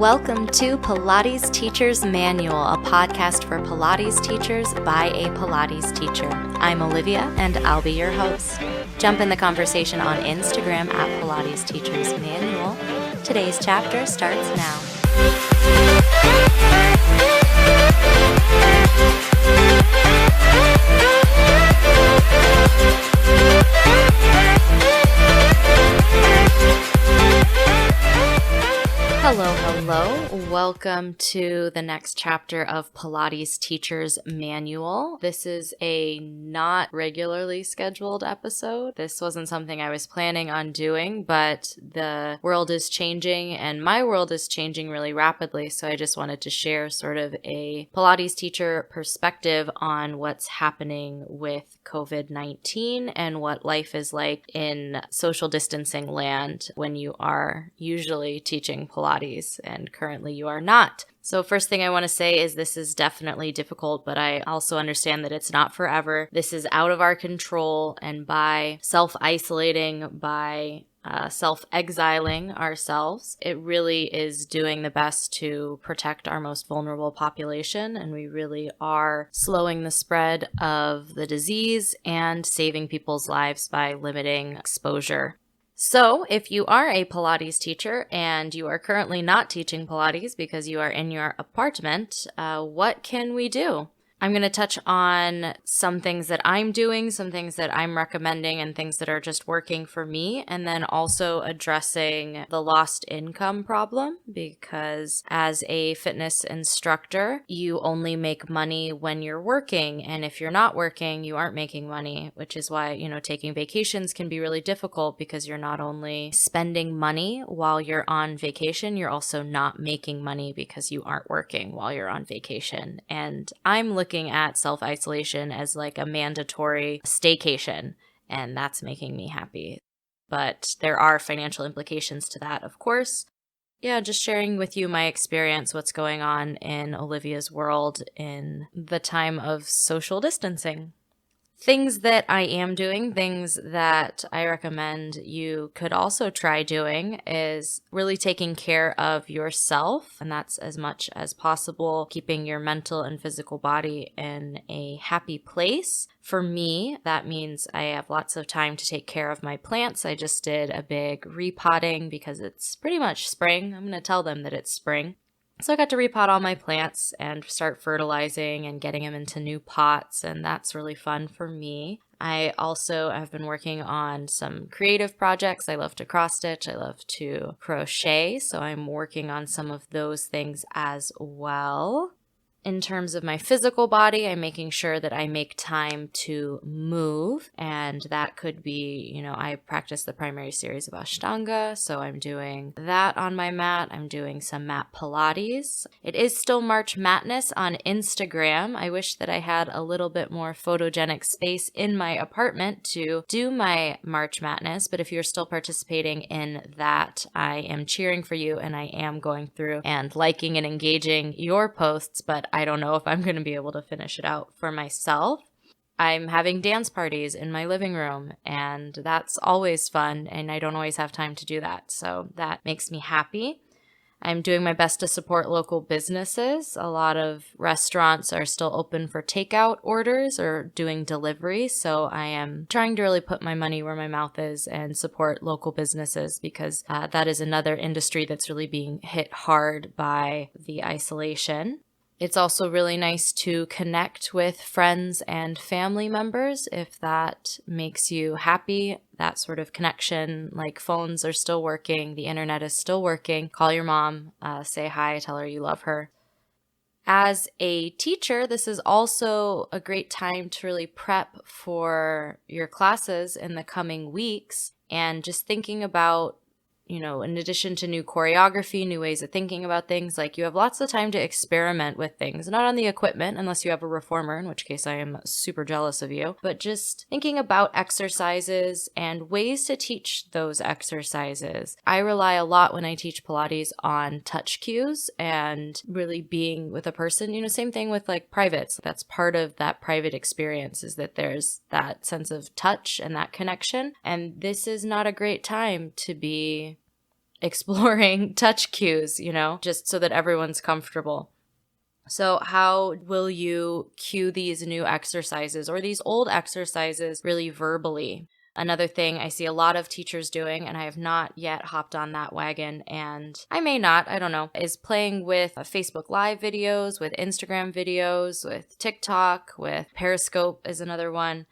Welcome to Pilates Teacher's Manual, a podcast for Pilates teachers by a Pilates teacher. I'm Olivia, and I'll be your host. Jump in the conversation on Instagram at Pilates Teacher's Manual. Today's chapter starts now. Hello. Welcome to the next chapter of Pilates Teacher's Manual. This is a not regularly scheduled episode. This wasn't something I was planning on doing, but the world is changing and my world is changing really rapidly. So I just wanted to share sort of a Pilates teacher perspective on what's happening with COVID-19 and what life is like in social distancing land when you are usually teaching Pilates and currently you are not. So first thing I want to say is this is definitely difficult, but I also understand that it's not forever. This is out of our control, and by self-isolating, by self-exiling ourselves, it really is doing the best to protect our most vulnerable population, and we really are slowing the spread of the disease and saving people's lives by limiting exposure. So if you are a Pilates teacher and you are currently not teaching Pilates because you are in your apartment, what can we do? I'm going to touch on some things that I'm doing, some things that I'm recommending, and things that are just working for me, and then also addressing the lost income problem, because as a fitness instructor, you only make money when you're working, and if you're not working, you aren't making money, which is why, taking vacations can be really difficult because you're not only spending money while you're on vacation, you're also not making money because you aren't working while you're on vacation. And I'm looking at self-isolation as like a mandatory staycation, and that's making me happy. But there are financial implications to that, of course. Yeah, just sharing with you my experience, what's going on in Olivia's world in the time of social distancing. Things that I am doing, things that I recommend you could also try doing, is really taking care of yourself, and that's as much as possible, keeping your mental and physical body in a happy place. For me, that means I have lots of time to take care of my plants. I just did a big repotting because it's pretty much spring. I'm going to tell them that it's spring. So I got to repot all my plants and start fertilizing and getting them into new pots, and that's really fun for me. I also have been working on some creative projects. I love to cross stitch. I love to crochet, so I'm working on some of those things as well. In terms of my physical body, I'm making sure that I make time to move, and that could be, I practice the primary series of Ashtanga, so I'm doing that on my mat. I'm doing some mat Pilates. It is still March Madness on Instagram. I wish that I had a little bit more photogenic space in my apartment to do my March Madness, but if you're still participating in that, I am cheering for you, and I am going through and liking and engaging your posts, but I don't know if I'm going to be able to finish it out for myself. I'm having dance parties in my living room, and that's always fun, and I don't always have time to do that, so that makes me happy. I'm doing my best to support local businesses. A lot of restaurants are still open for takeout orders or doing delivery, so I am trying to really put my money where my mouth is and support local businesses, because that is another industry that's really being hit hard by the isolation. It's also really nice to connect with friends and family members if that makes you happy. That sort of connection, like phones are still working, the internet is still working. Call your mom, say hi, tell her you love her. As a teacher, this is also a great time to really prep for your classes in the coming weeks, and just thinking about, in addition to new choreography, new ways of thinking about things, like you have lots of time to experiment with things, not on the equipment, unless you have a reformer, in which case I am super jealous of you, but just thinking about exercises and ways to teach those exercises. I rely a lot when I teach Pilates on touch cues and really being with a person, same thing with like privates. That's part of that private experience, is that there's that sense of touch and that connection. And this is not a great time to be exploring touch cues, just so that everyone's comfortable. So how will you cue these new exercises or these old exercises really verbally? Another thing I see a lot of teachers doing, and I have not yet hopped on that wagon, and I may not, I don't know, is playing with Facebook Live videos, with Instagram videos, with TikTok, with Periscope is another one.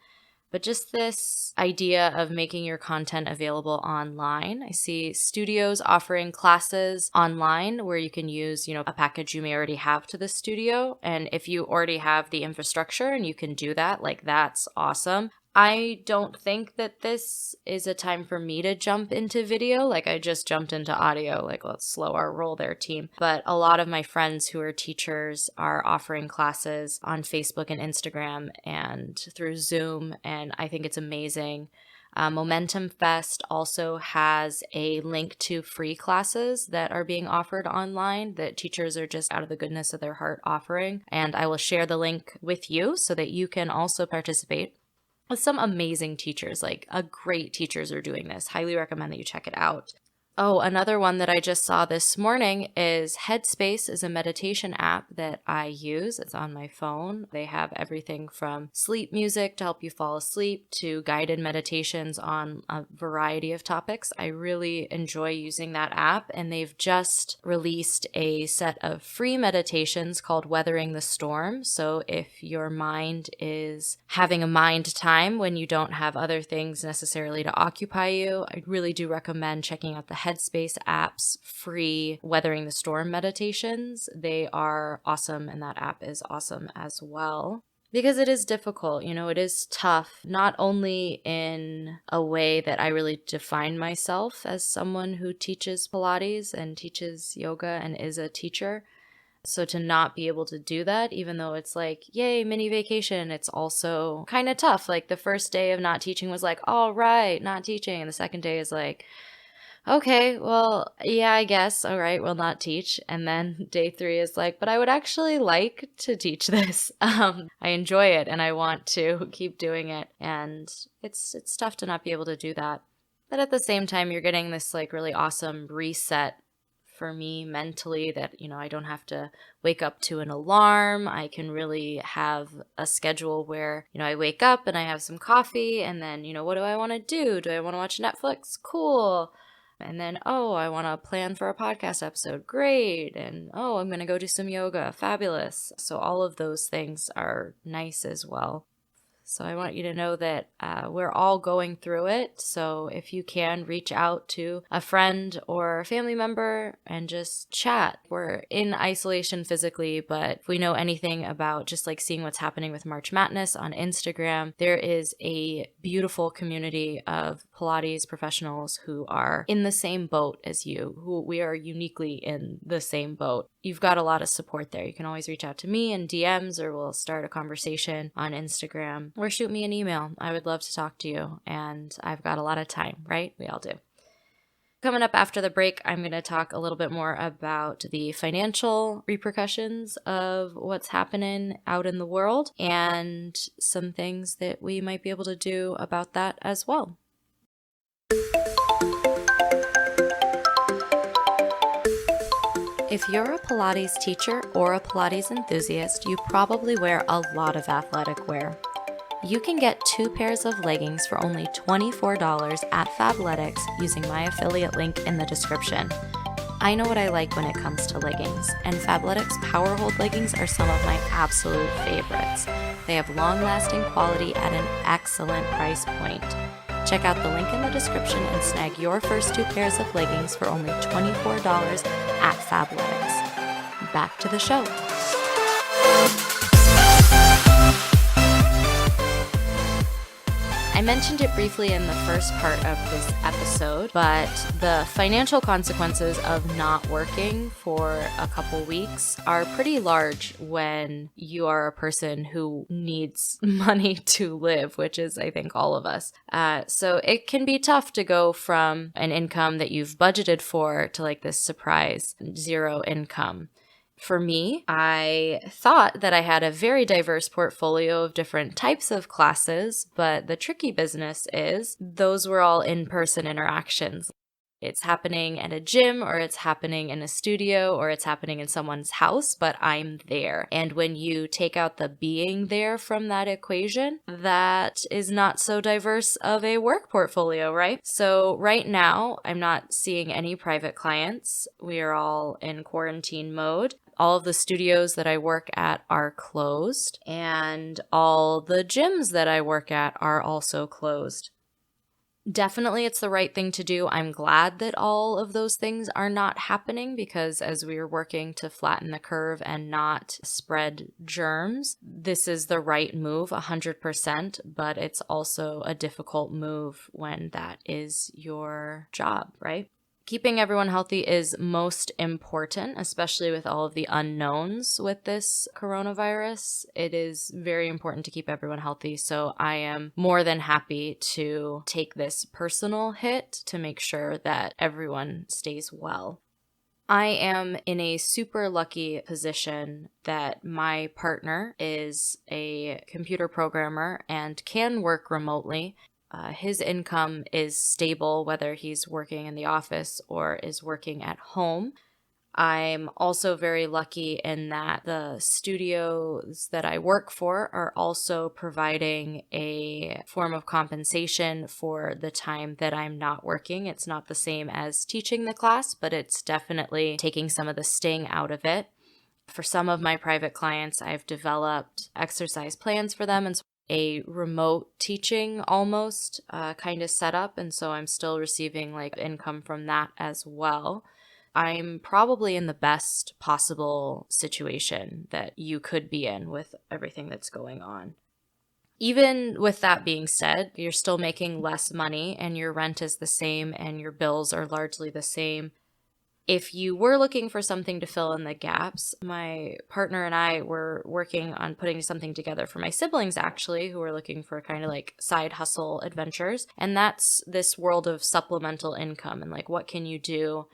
But just this idea of making your content available online. I see studios offering classes online where you can use, a package you may already have to the studio. And if you already have the infrastructure and you can do that, that's awesome. I don't think that this is a time for me to jump into video. I just jumped into audio. Let's slow our roll there, team. But a lot of my friends who are teachers are offering classes on Facebook and Instagram and through Zoom, and I think it's amazing. Momentum Fest also has a link to free classes that are being offered online that teachers are just out of the goodness of their heart offering. And I will share the link with you so that you can also participate. With some amazing teachers, great teachers are doing this. Highly recommend that you check it out. Oh, another one that I just saw this morning is Headspace is a meditation app that I use. It's on my phone. They have everything from sleep music to help you fall asleep to guided meditations on a variety of topics. I really enjoy using that app, and they've just released a set of free meditations called Weathering the Storm. So if your mind is having a mind time when you don't have other things necessarily to occupy you, I really do recommend checking out the Headspace app's free Weathering the Storm meditations. They are awesome, and that app is awesome as well. Because it is difficult, it is tough, not only in a way that I really define myself as someone who teaches Pilates and teaches yoga and is a teacher. So to not be able to do that, even though it's yay, mini vacation, it's also kind of tough. The first day of not teaching was all right, not teaching. And the second day is okay, well, yeah, I guess. All right, we'll not teach. And then day 3 is but I would actually like to teach this. I enjoy it and I want to keep doing it. And it's tough to not be able to do that. But at the same time, you're getting this really awesome reset for me mentally that, I don't have to wake up to an alarm. I can really have a schedule where, I wake up and I have some coffee and then, what do I want to do? Do I want to watch Netflix? Cool. And then, I want to plan for a podcast episode. Great. And, I'm going to go do some yoga. Fabulous. So all of those things are nice as well. So I want you to know that we're all going through it. So if you can, reach out to a friend or a family member and just chat. We're in isolation physically, but if we know anything about just seeing what's happening with March Madness on Instagram, there is a beautiful community of Pilates professionals who are in the same boat as you, who we are uniquely in the same boat. You've got a lot of support there. You can always reach out to me in DMs or we'll start a conversation on Instagram or shoot me an email. I would love to talk to you and I've got a lot of time, right? We all do. Coming up after the break, I'm going to talk a little bit more about the financial repercussions of what's happening out in the world and some things that we might be able to do about that as well. If you're a Pilates teacher or a Pilates enthusiast, you probably wear a lot of athletic wear. You can get 2 pairs of leggings for only $24 at Fabletics using my affiliate link in the description. I know what I like when it comes to leggings, and Fabletics Power Hold leggings are some of my absolute favorites. They have long-lasting quality at an excellent price point. Check out the link in the description and snag your first 2 pairs of leggings for only $24 at Fabletics. Back to the show. I mentioned it briefly in the first part of this episode, but the financial consequences of not working for a couple weeks are pretty large when you are a person who needs money to live, which is, I think, all of us. So it can be tough to go from an income that you've budgeted for to this surprise 0 income. For me, I thought that I had a very diverse portfolio of different types of classes, but the tricky business is those were all in-person interactions. It's happening at a gym, or it's happening in a studio, or it's happening in someone's house, but I'm there. And when you take out the being there from that equation, that is not so diverse of a work portfolio, right? So right now, I'm not seeing any private clients. We are all in quarantine mode. All of the studios that I work at are closed, and all the gyms that I work at are also closed. Definitely, it's the right thing to do. I'm glad that all of those things are not happening, because as we are working to flatten the curve and not spread germs, this is the right move 100%, but it's also a difficult move when that is your job, right? Keeping everyone healthy is most important, especially with all of the unknowns with this coronavirus. It is very important to keep everyone healthy. So I am more than happy to take this personal hit to make sure that everyone stays well. I am in a super lucky position that my partner is a computer programmer and can work remotely. His income is stable, whether he's working in the office or is working at home. I'm also very lucky in that the studios that I work for are also providing a form of compensation for the time that I'm not working. It's not the same as teaching the class, but it's definitely taking some of the sting out of it. For some of my private clients, I've developed exercise plans for them, and so a remote teaching almost kind of setup, and so I'm still receiving like income from that as well. I'm probably in the best possible situation that you could be in with everything that's going on. Even with that being said, you're still making less money and your rent is the same and your bills are largely the same. If you were looking for something to fill in the gaps, my partner and I were working on putting something together for my siblings, actually, who were looking for kind of like side hustle adventures. And that's this world of supplemental income and like, what can you do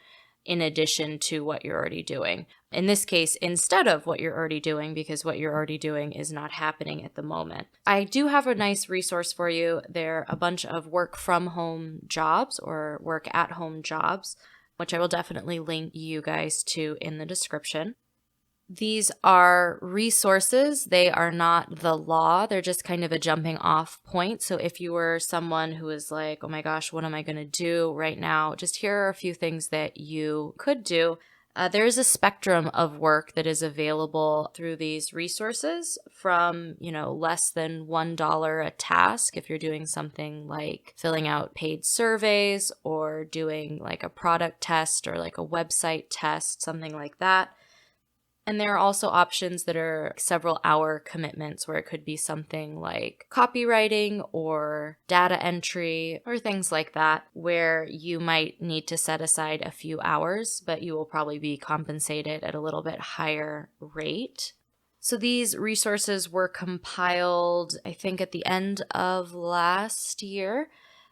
in addition to what you're already doing? In this case, instead of what you're already doing, because what you're already doing is not happening at the moment. I do have a nice resource for you. There are a bunch of work from home jobs or work at home jobs, which I will definitely link you guys to in the description. These are resources. They are not the law. They're just kind of a jumping off point. So if you were someone who is like, oh my gosh, what am I going to do right now? Just here are a few things that you could do. There is a spectrum of work that is available through these resources, from, less than $1 a task if you're doing something like filling out paid surveys or doing like a product test or like a website test, something like that. And there are also options that are several hour commitments, where it could be something like copywriting or data entry or things like that, where you might need to set aside a few hours, but you will probably be compensated at a little bit higher rate. So these resources were compiled, I think, at the end of last year.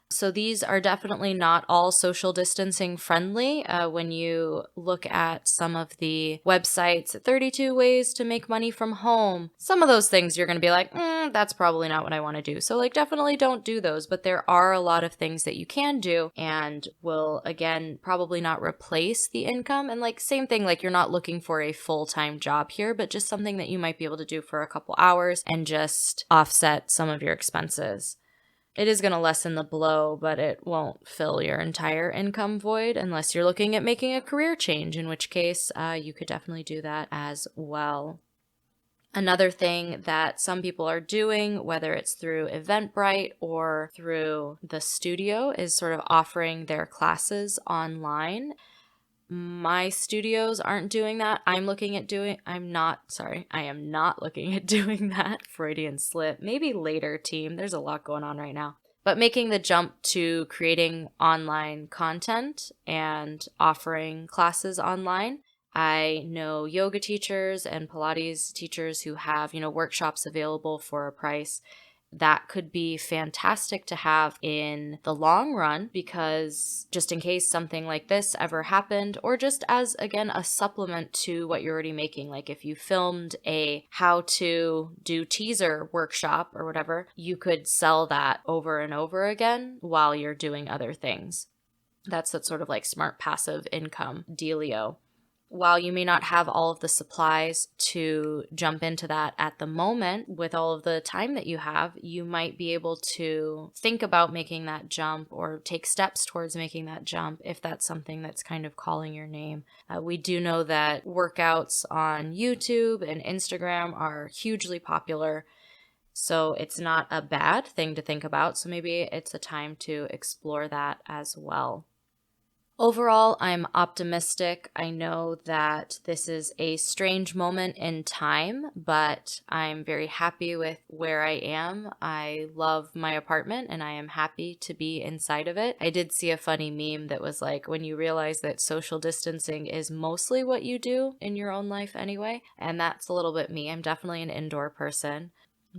So these are definitely not all social distancing friendly. When you look at some of the websites, 32 ways to make money from home, some of those things you're going to be like, that's probably not what I want to do. So like definitely don't do those. But there are a lot of things that you can do and will, again, probably not replace the income. And like same thing, like you're not looking for a full-time job here, but just something that you might be able to do for a couple hours and just offset some of your expenses. It is going to lessen the blow, but it won't fill your entire income void unless you're looking at making a career change, in which case you could definitely do that as well. Another thing that some people are doing, whether it's through Eventbrite or through the studio, is sort of offering their classes online. My studios aren't doing that. I am not looking at doing that. Freudian slip. Maybe later, team. There's a lot going on right now. But making the jump to creating online content and offering classes online. I know yoga teachers and Pilates teachers who have, workshops available for a price. That could be fantastic to have in the long run, because just in case something like this ever happened, or just as, again, a supplement to what you're already making. Like if you filmed a how to do teaser workshop or whatever, you could sell that over and over again while you're doing other things. That's that sort of like smart passive income dealio. While you may not have all of the supplies to jump into that at the moment, with all of the time that you have, you might be able to think about making that jump or take steps towards making that jump if that's something that's kind of calling your name. We do know that workouts on YouTube and Instagram are hugely popular, so it's not a bad thing to think about. So maybe it's a time to explore that as well. Overall, I'm optimistic. I know that this is a strange moment in time, but I'm very happy with where I am. I love my apartment and I am happy to be inside of it. I did see a funny meme that was like, when you realize that social distancing is mostly what you do in your own life anyway, and that's a little bit me. I'm definitely an indoor person.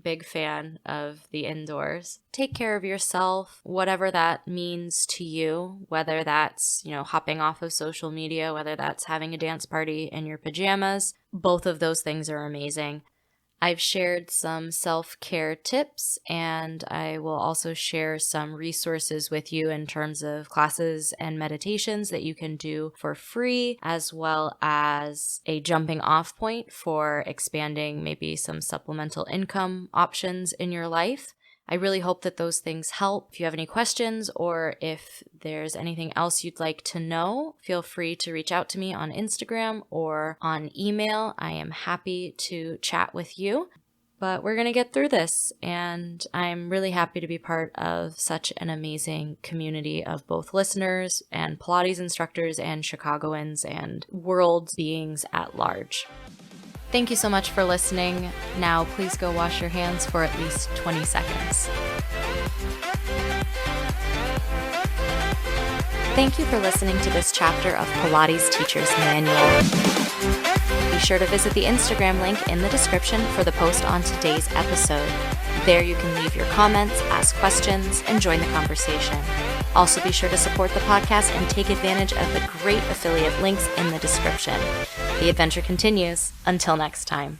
Big fan of the indoors. Take care of yourself, whatever that means to you, whether that's, hopping off of social media, whether that's having a dance party in your pajamas. Both of those things are amazing. I've shared some self-care tips, and I will also share some resources with you in terms of classes and meditations that you can do for free, as well as a jumping off point for expanding maybe some supplemental income options in your life. I really hope that those things help. If you have any questions or if there's anything else you'd like to know, feel free to reach out to me on Instagram or on email. I am happy to chat with you. But we're going to get through this, and I'm really happy to be part of such an amazing community of both listeners and Pilates instructors and Chicagoans and world beings at large. Thank you so much for listening. Now, please go wash your hands for at least 20 seconds. Thank you for listening to this chapter of Pilates Teacher's Manual. Be sure to visit the Instagram link in the description for the post on today's episode. There you can leave your comments, ask questions, and join the conversation. Also be sure to support the podcast and take advantage of the great affiliate links in the description. The adventure continues. Until next time.